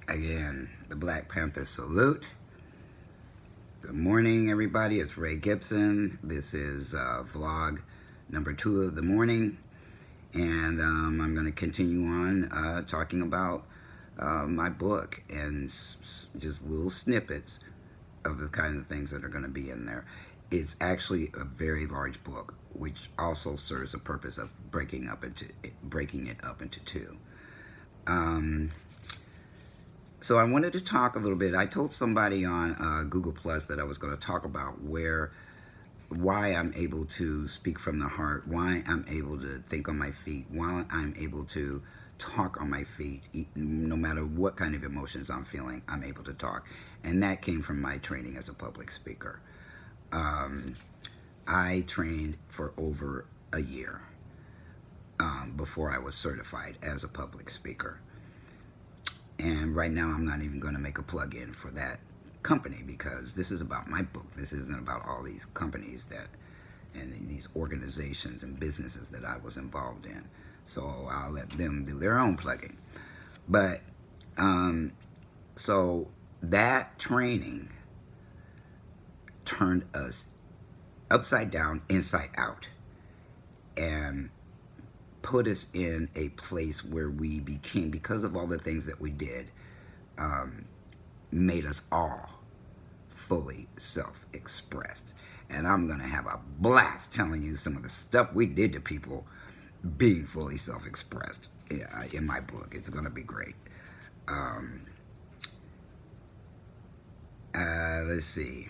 Again, the Black Panther salute. Good morning, everybody. It's Ray Gibson. This is vlog number 2 of the morning, and I'm going to continue on talking about my book and just little snippets of the kind of things that are going to be in there. It's actually a very large book, which also serves the purpose of breaking it up into two. So I wanted to talk a little bit. I told somebody on Google Plus that I was going to talk about why I'm able to speak from the heart, why I'm able to think on my feet, why I'm able to talk on my feet, no matter what kind of emotions I'm feeling, I'm able to talk. And that came from my training as a public speaker. I trained for over a year before I was certified as a public speaker. And right now I'm not even going to make a plug-in for that company because this is about my book. This isn't about all these companies and these organizations and businesses that I was involved in. So I'll let them do their own plugging. But so that training turned us upside down, inside out, and put us in a place where we became, because of all the things that we did, made us all fully self-expressed. And I'm going to have a blast telling you some of the stuff we did to people being fully self-expressed in my book. It's going to be great. Let's see.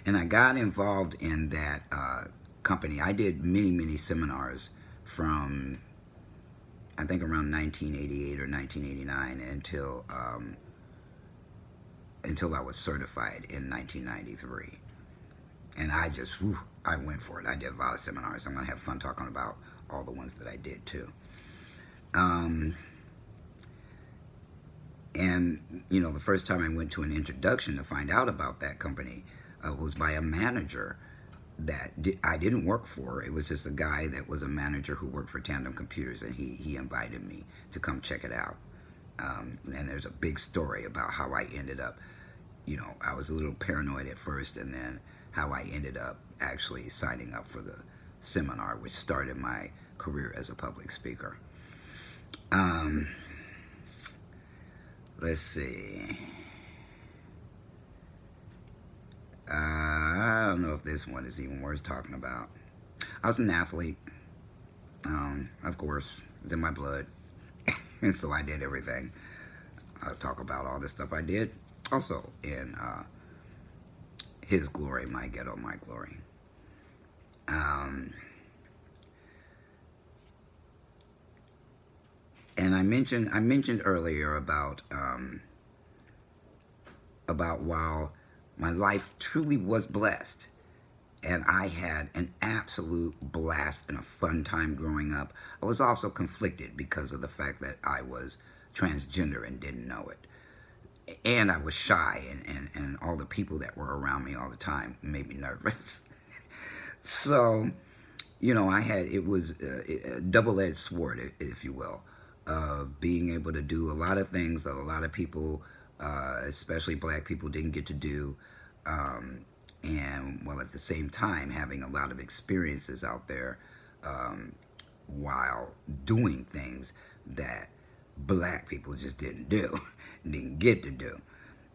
And I got involved in that company. I did many seminars from, I think, around 1988 or 1989 until I was certified in 1993. And I went for it. I did a lot of seminars. I'm going to have fun talking about all the ones that I did too. And, you know, the first time I went to an introduction to find out about that company was by a manager that I didn't work for. It was just a guy that was a manager who worked for Tandem Computers, and he invited me to come check it out. And there's a big story about how I ended up, you know, I was a little paranoid at first, and then how I ended up actually signing up for the seminar, which started my career as a public speaker. Let's see. I don't know if this one is even worth talking about. I was an athlete. Of course, it's in my blood. And so I did everything. I'll talk about all the stuff I did. Also in His Glory, My Ghetto, My Glory. And I mentioned earlier about while my life truly was blessed, and I had an absolute blast and a fun time growing up, I was also conflicted because of the fact that I was transgender and didn't know it. And I was shy, and all the people that were around me all the time made me nervous. So, you know, it was a double-edged sword, if you will, of being able to do a lot of things that a lot of people, especially black people, didn't get to do. And while at the same time having a lot of experiences out there while doing things that black people just didn't do, didn't get to do.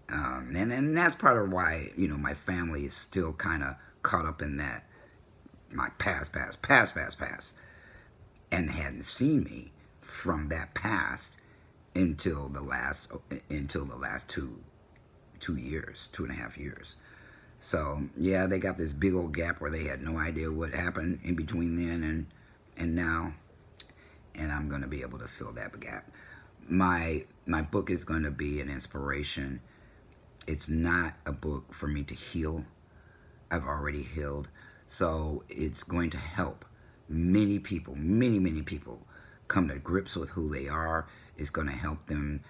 And that's part of why, you know, my family is still kind of caught up in that, my past, and hadn't seen me from that past until the last 2.5 years. So yeah, they got this big old gap where they had no idea what happened in between then and now, and I'm going to be able to fill that gap. My book is going to be an inspiration. It's not a book for me to heal. I've already healed. So it's going to help many people, many people come to grips with who they are. It's going to help them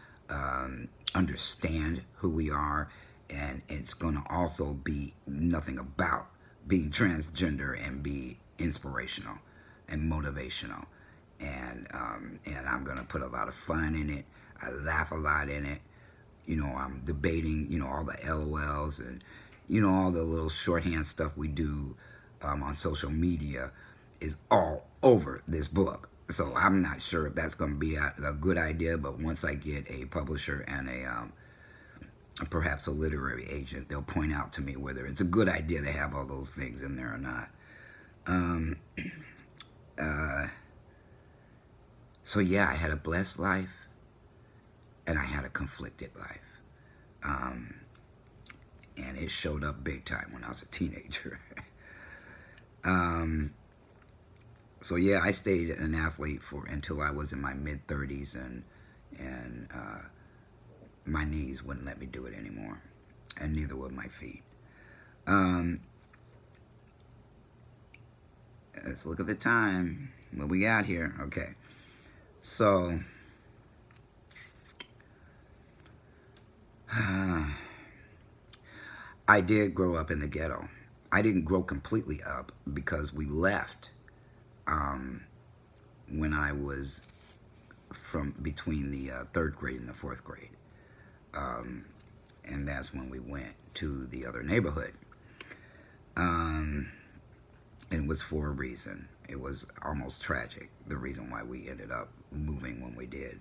understand who we are, and it's going to also be nothing about being transgender and be inspirational and motivational. and I'm gonna put a lot of fun in it. I laugh a lot in it. You know, I'm debating, you know, all the LOLs and, you know, all the little shorthand stuff we do on social media is all over this book. So I'm not sure if that's going to be a good idea, but once I get a publisher and perhaps a literary agent, they'll point out to me whether it's a good idea to have all those things in there or not. So yeah, I had a blessed life and I had a conflicted life. And it showed up big time when I was a teenager. So yeah, I stayed an athlete until I was in my mid-30s, and my knees wouldn't let me do it anymore, and neither would my feet. Let's look at the time. What we got here? Okay, so I did grow up in the ghetto. I didn't grow completely up because we left when I was from between the third grade and the fourth grade. And that's when we went to the other neighborhood. And it was for a reason. It was almost tragic, the reason why we ended up moving when we did.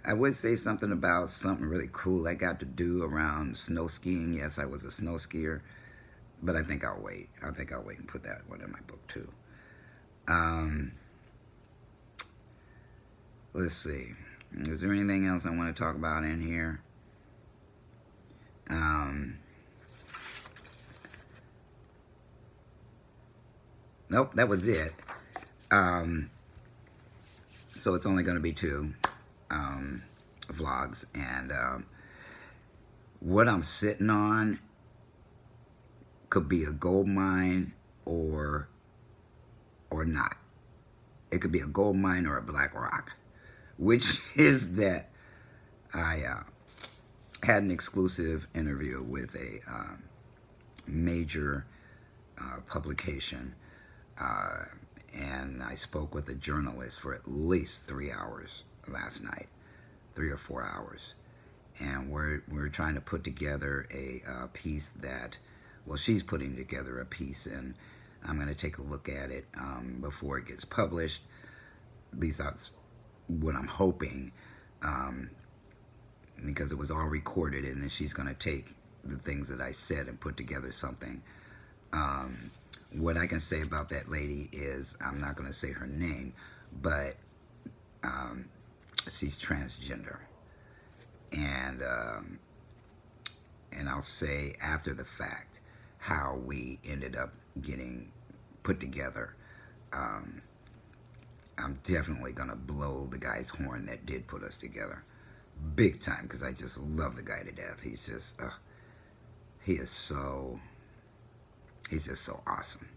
I would say something about something really cool I got to do around snow skiing. Yes, I was a snow skier, but I think I'll wait. I think I'll wait and put that one in my book too. Let's see. Is there anything else I want to talk about in here? Nope, that was it. So it's only going to be 2 vlogs, and what I'm sitting on could be a gold mine or not. It could be a gold mine or a black rock, which is that I had an exclusive interview with a major publication, and I spoke with a journalist for at least 3 hours last night, 3 or 4 hours, and we're trying to put together a piece that, well, she's putting together a piece, and I'm going to take a look at it before it gets published. At least that's what I'm hoping, because it was all recorded, and then she's going to take the things that I said and put together something. What I can say about that lady is, I'm not going to say her name, but she's transgender, and I'll say after the fact how we ended up getting put together. I'm definitely going to blow the guy's horn that did put us together. Big time, because I just love the guy to death. He's just, he's just so awesome.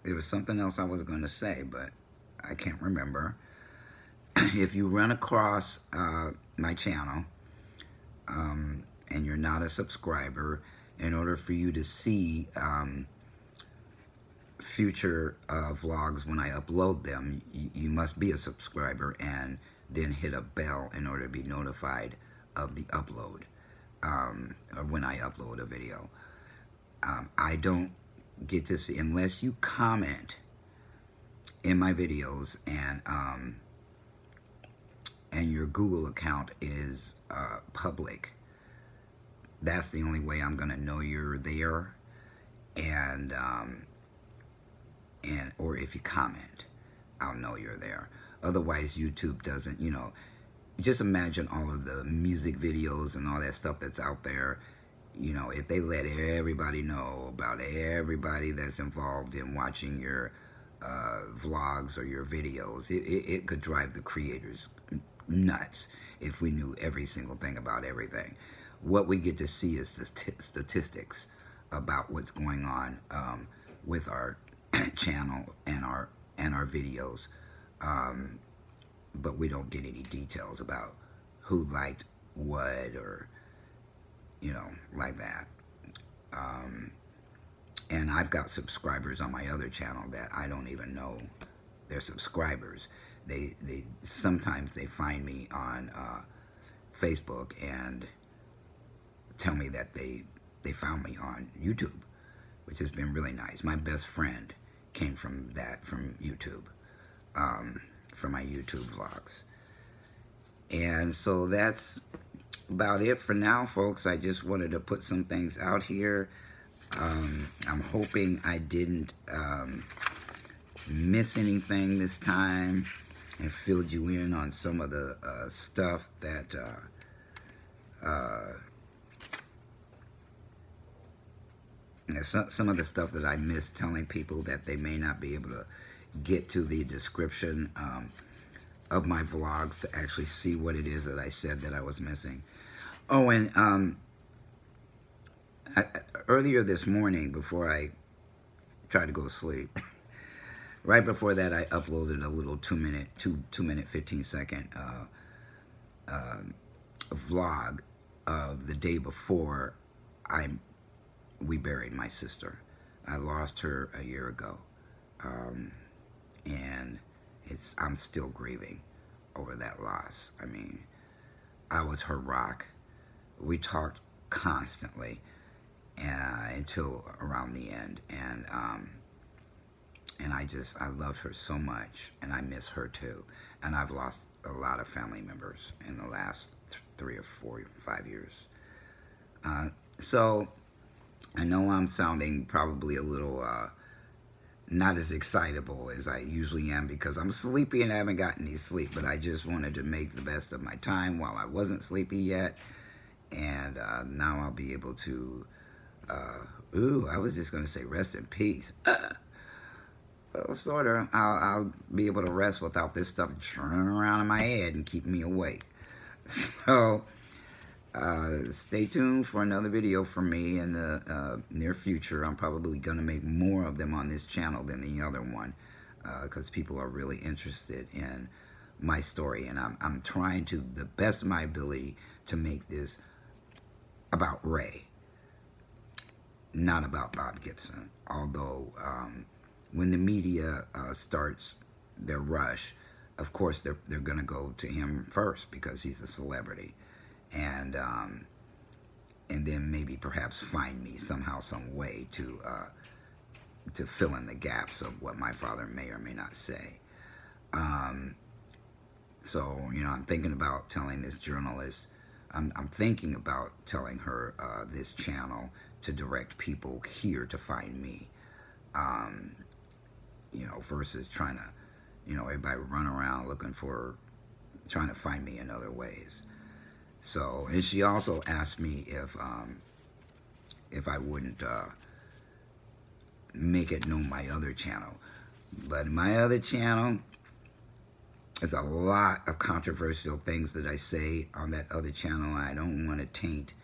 There was something else I was going to say, but I can't remember. If you run across my channel, and you're not a subscriber, in order for you to see future vlogs when I upload them, you must be a subscriber and then hit a bell in order to be notified of the upload, or when I upload a video. I don't get to see, unless you comment in my videos and your Google account is public. That's the only way I'm gonna know you're there, or if you comment, I'll know you're there. Otherwise, YouTube doesn't, you know. Just imagine all of the music videos and all that stuff that's out there. You know, if they let everybody know about everybody that's involved in watching your vlogs or your videos, it could drive the creators nuts if we knew every single thing about everything. What we get to see is the statistics about what's going on with our channel and our videos, but we don't get any details about who liked what, or you know, like that. And I've got subscribers on my other channel that I don't even know they're subscribers. They sometimes they find me on Facebook and tell me that they found me on YouTube, which has been really nice. My best friend came from YouTube, from my YouTube vlogs. And so that's about it for now, folks. I just wanted to put some things out here. I'm hoping I didn't miss anything this time and filled you in on some of the stuff that some of the stuff that I missed telling people that they may not be able to get to the description of my vlogs to actually see what it is that I said that I was missing. Oh, and earlier this morning, before I tried to go to sleep, right before that, I uploaded a little 2 minute 15-second vlog of the day before we buried my sister. I lost her a year ago, and I'm still grieving over that loss. I mean, I was her rock. We talked constantly until around the end, and I loved her so much, and I miss her too. And I've lost a lot of family members in the last 3 or 4 or 5 years. So I know I'm sounding probably a little not as excitable as I usually am because I'm sleepy and I haven't gotten any sleep, but I just wanted to make the best of my time while I wasn't sleepy yet. And now I'll be able to, I was just going to say rest in peace. Well, sort of. I'll be able to rest without this stuff churning around in my head and keep me awake. So, stay tuned for another video from me in the near future. I'm probably going to make more of them on this channel than the other one because people are really interested in my story. And I'm trying to, the best of my ability, to make this about Ray, not about Bob Gibson. Although, when the media starts their rush, of course they're going to go to him first because he's a celebrity, and then maybe perhaps find me somehow, some way to fill in the gaps of what my father may or may not say. So, you know, I'm thinking about telling this journalist, I'm thinking about telling her this channel to direct people here to find me. You know, versus trying to, you know, everybody run around trying to find me in other ways. So, and she also asked me if I wouldn't make it known my other channel. But my other channel, there's a lot of controversial things that I say on that other channel. I don't want to taint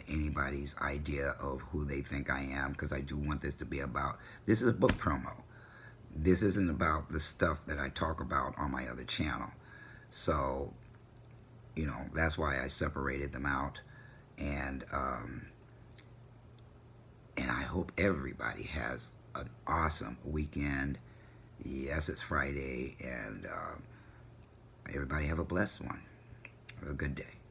anybody's idea of who they think I am, because I do want this to be about, this is a book promo. This isn't about the stuff that I talk about on my other channel. So, you know, that's why I separated them out. And I hope everybody has an awesome weekend. Yes, it's Friday, and everybody have a blessed one. Have a good day.